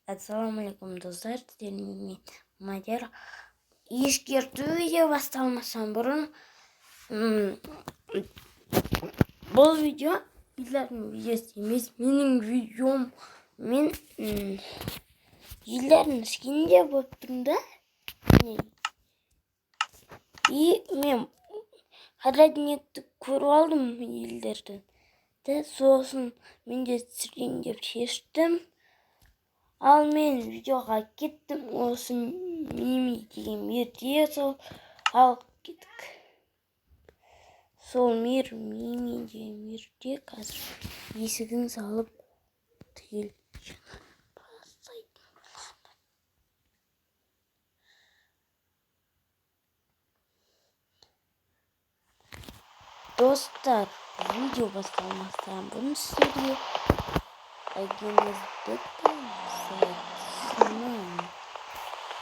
Ассалаумалейкум достар, сіздермен Мадияр. Ескертуге басталмастан бұрын бұл видео елдердің видеосы емес, менің видеом. Мен елдердің ішкенде болып тұрмын да. И мен радионетті көріп алдым елдерді. Сосын мен де түсірейін деп шештім. Ал мен видеоға кеттім, осы Мими деген мерде, ал кеттік. Сол Мими деген мерде қазір есігін салып түгел бастайды. Достар, видео басталмастан бұрын сіздерге агенттік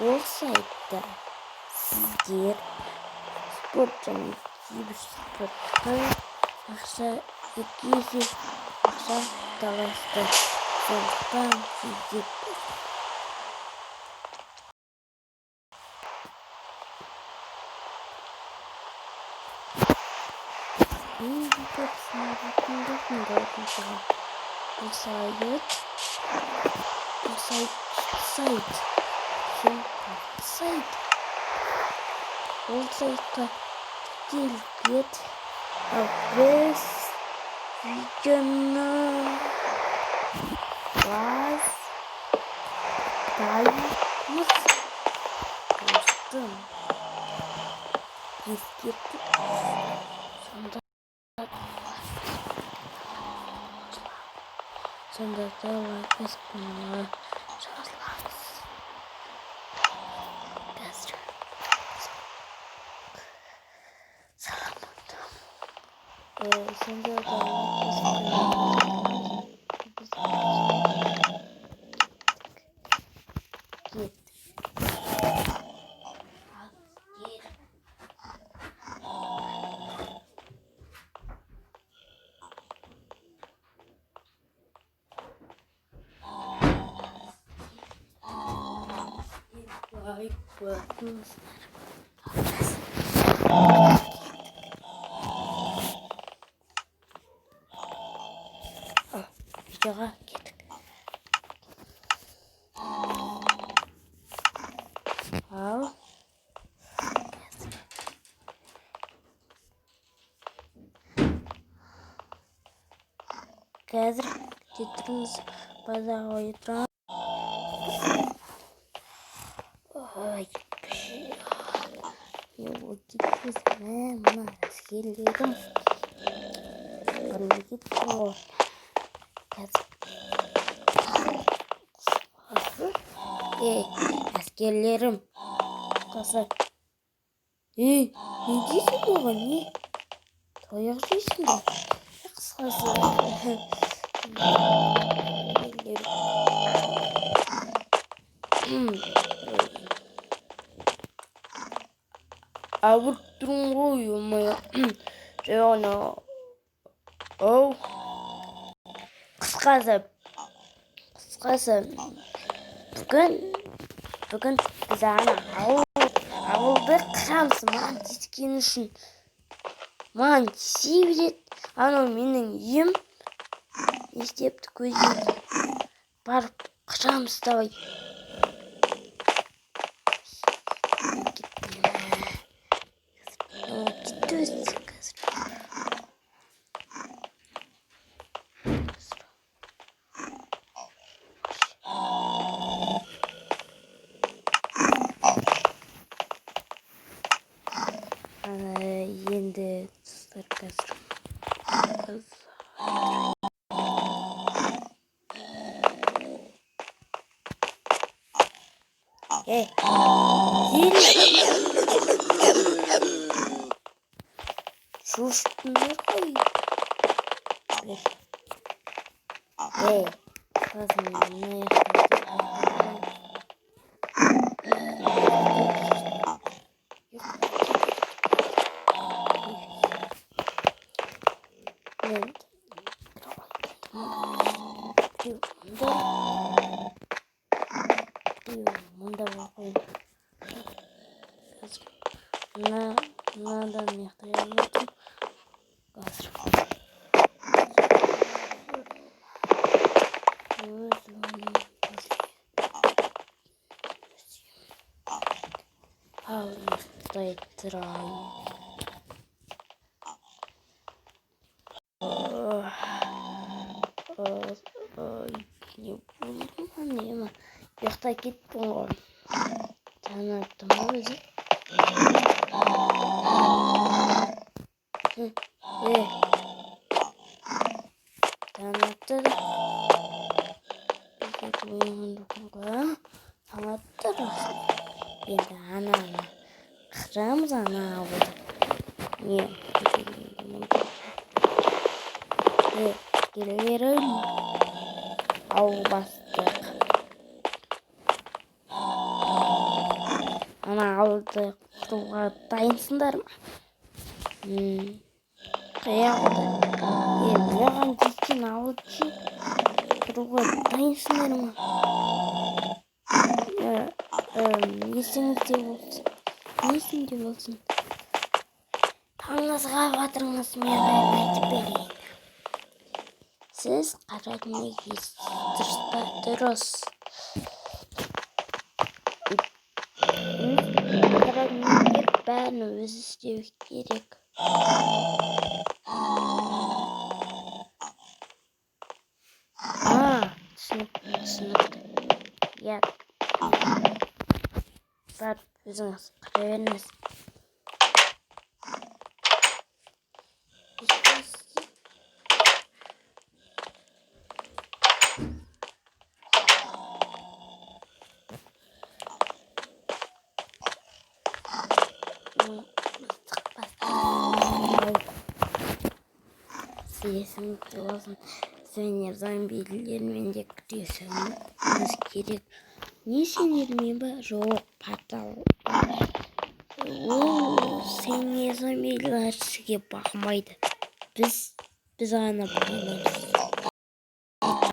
ол сайтта сіздер спорт және кейбір спортқа ақша таласты. Сондықтан сіздер сайт ол сайтқа келгет, ал біз видеоны бастаймыз. Достым, ескертіп сонда да лайк басып каналға жазылыңыз. Қазір саламатта. Сонда да лайк басып каналға лайк басыңыздар. Видеоға кеттік. Ал қазір кетіріңіз базаға отырам. Ой, его кеткіз мына әскерлерім барлы кетті ғой. Әскерлерім қасы. Не дейсің оған, не? Таяқ жейсің бе? Қысқасы. Абырт тұрын ғой, өмай. Жаңа. Оу. Қысқасы. Бүгін біз ауылды қырамыз. Маған тескен үшін. Маған тесе береді. Анау менің ем. Естепті көзбен. Барып қырамыз давай. Кетті өсті қазір. Енді тұстар қазір. Шуштыңдар ғой. Қазір не мұнда оқиын. Мынадан ұйықтай алмайтын. Қазір. Ал ұйықтай тұрайын. Не болды ма, не ма? Ұйықтай кеттім ғой. Таныттым өзі. Танытты. Танытты расын. Енді ана қырамыз ана ауылды. Не? Келерін ауыл бастық. Ана ауылды құруға дайынсыңдар ма? Қай ауылды? Маған дейскен ауылды құруға дайынсыңдар ма? Есіңде болсын. Таңыңызға батырыңыз мен айтып берейін. Сіз қара дүниеге дұрыс. Қара дүниелер бәрін өзі істеу керек. Түсінікті. Я. Бар, өзіңіз қара беріңіз. Есіңізде болсын. Сенер зомбилермен де күресуіміз керек. Не сенермен ба? Жоқ, портал. Сенер зомбилер сізге бағмайды. Біз ғана бағамыз.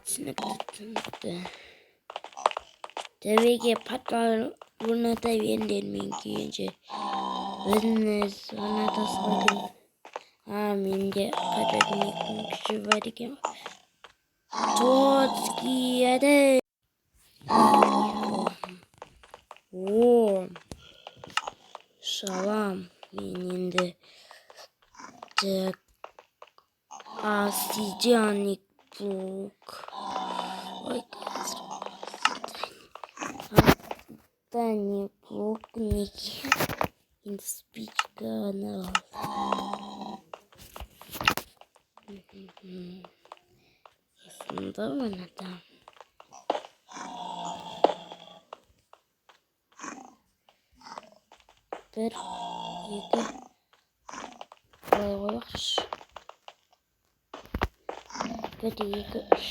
Түсінікті. Төбеге портал орната беріңдер мен күйінше. Өзіңіз орнатасыға керек. Менде қара дүниенің күші бар екен. Тоцкий әді. Шалам. Мен енді Асидяник блок. Ой, қазір. Асидяник блок неге? Енді спичканы алды. Есімді ойнатам. Бір, екі. Олай қойбақшы. Бір, екі, үш.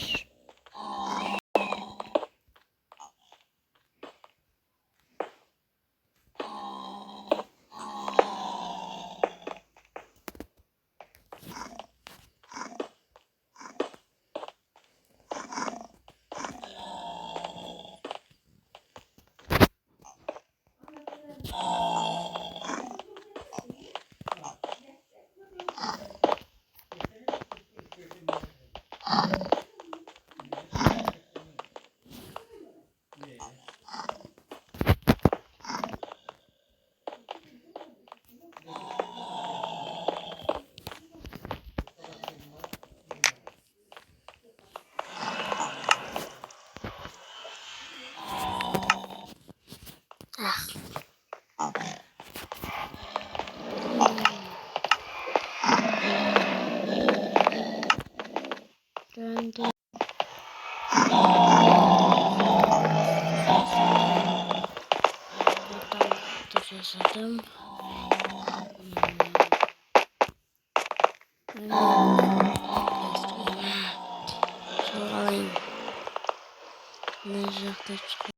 Yaşadım. Şunu alayım. Ne jakta çıkıyor.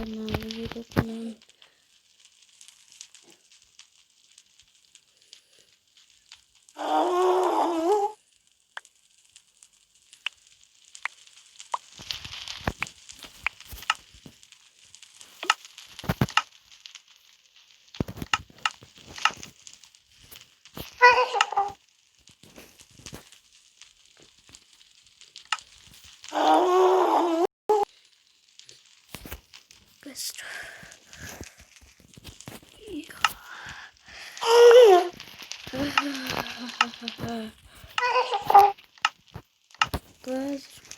Lan. Göster.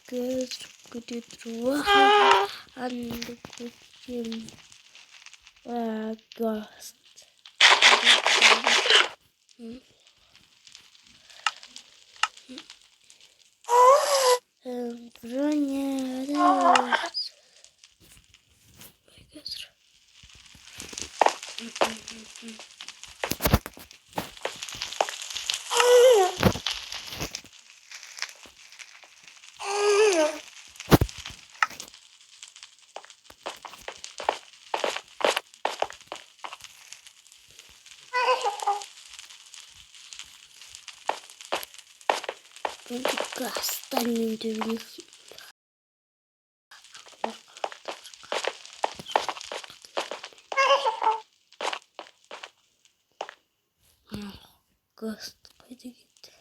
Göz kudu anda kucing ghost. Bronya gastan öldürülür. Ghost kaydı gitti.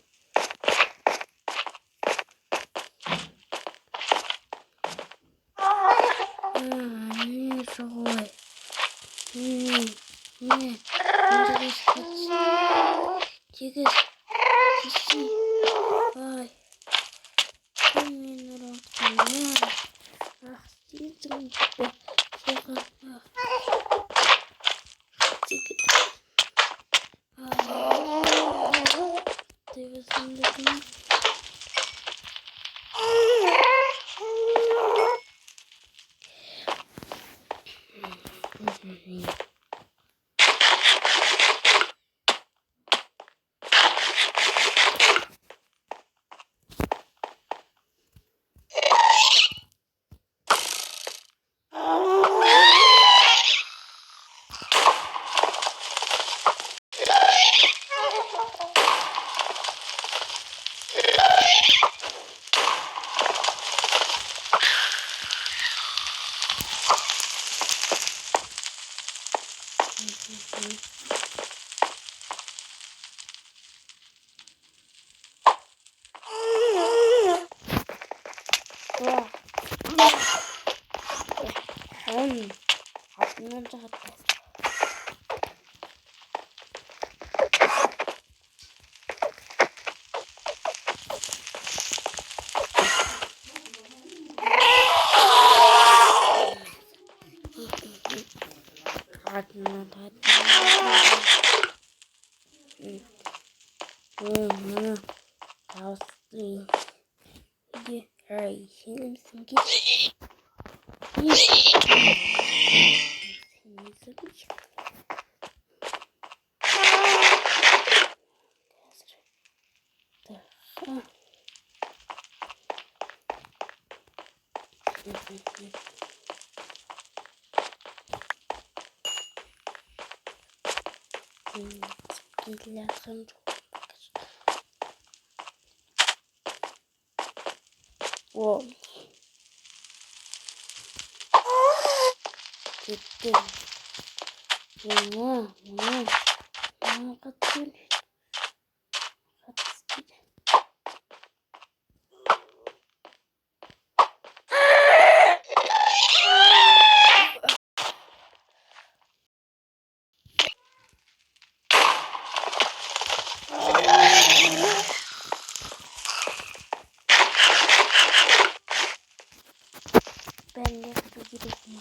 Ne soy? Ne? Çıkış. Çıkış. Ay. Kimin rahatlığı? Ah, sizin be. Çıkış. Çıkış. Ay. Devasındaki. Aklımdan çattı. Aklımdan çattı. Tavsiye. Hadi. Ay, şimdi misin ki? Gidiyorsun çok. Wow. Gitti. Wow. Kaçın. Ben de gidiyorum.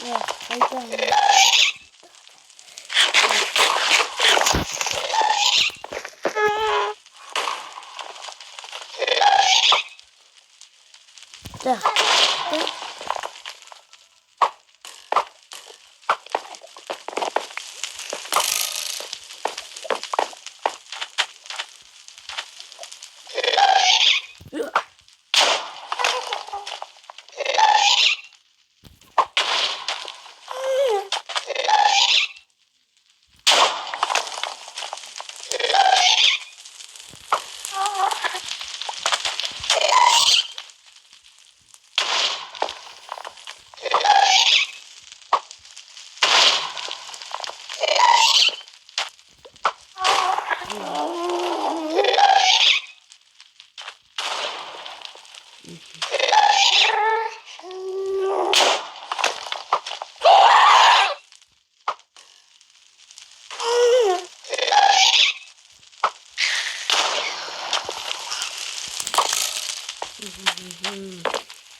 Ya haydi. Da.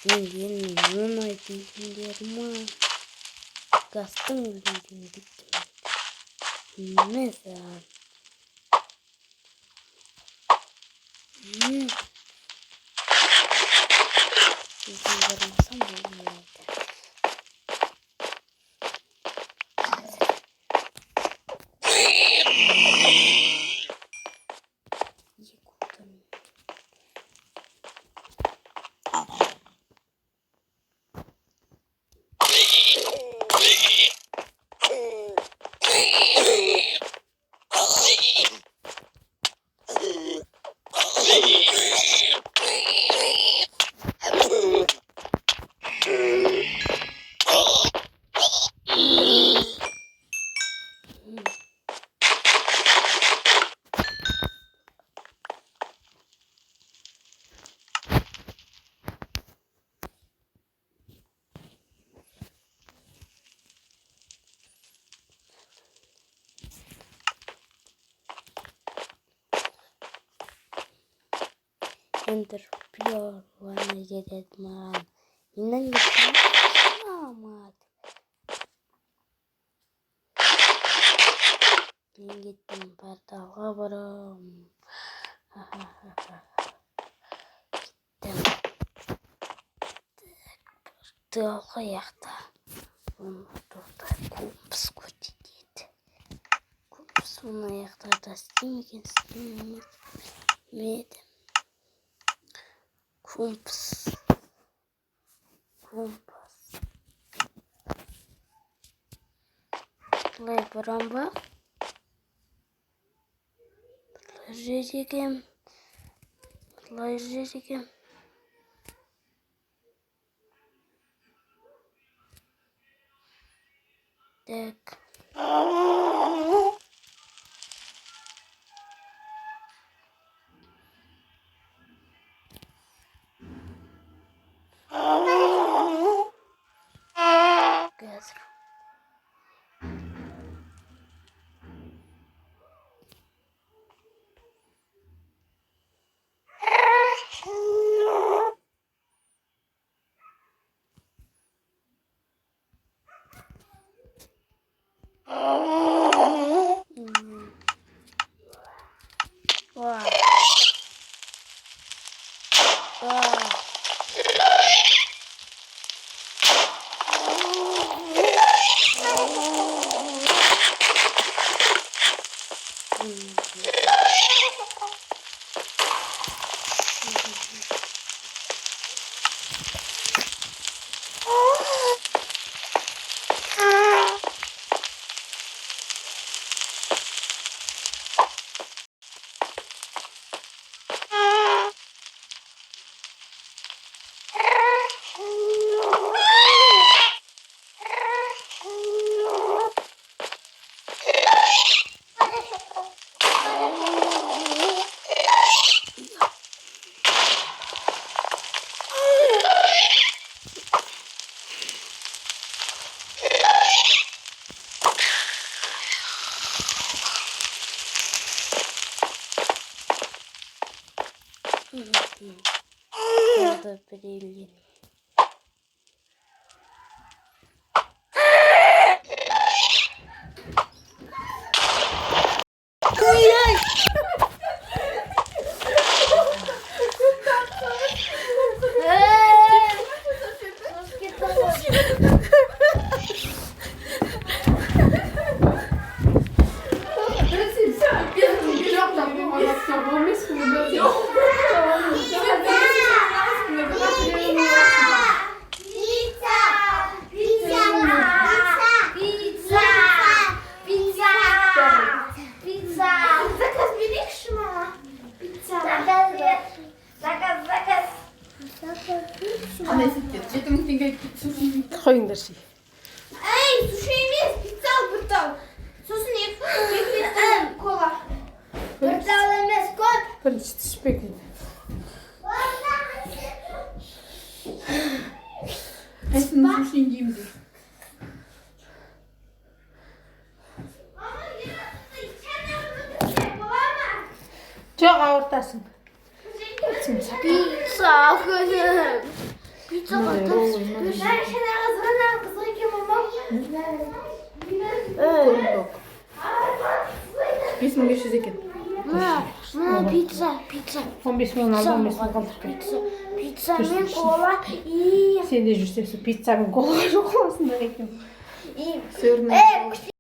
Milyon aydınlarıma kastım bildim. Mesela sizin varmasam olmuyor. İyi kurtarım. Enter pure one dead man. İnden gittim. Amat. Ben gittim portala varım. Gittim. Portala yakta. Burada kumpas koydiydi. Kumpas onu ayaklarda stimken medim. Kumpas. Play baramba. Плажириком. Так. Газ. Вау. Burada belirleyelim. Koyunlar şey. Ey, sushi емес, pizza al buradan. Sosun ek kola. Pizza емес, koy. Birinchi tushib ketdi. Esni sushi yeyeyim diyor. Çok ağırtasın. Pizza kızım. Pizza bakalım. Ben şuna kızgınım. Kızgın kim olmam? Yok. 5500 ekan. Pizza. 15 milyon aldı, 15 milyon kaldı. Pizza men kola. Sen de жүрсің, pizza мен колаға жоқ қыласың да екен. Сырный.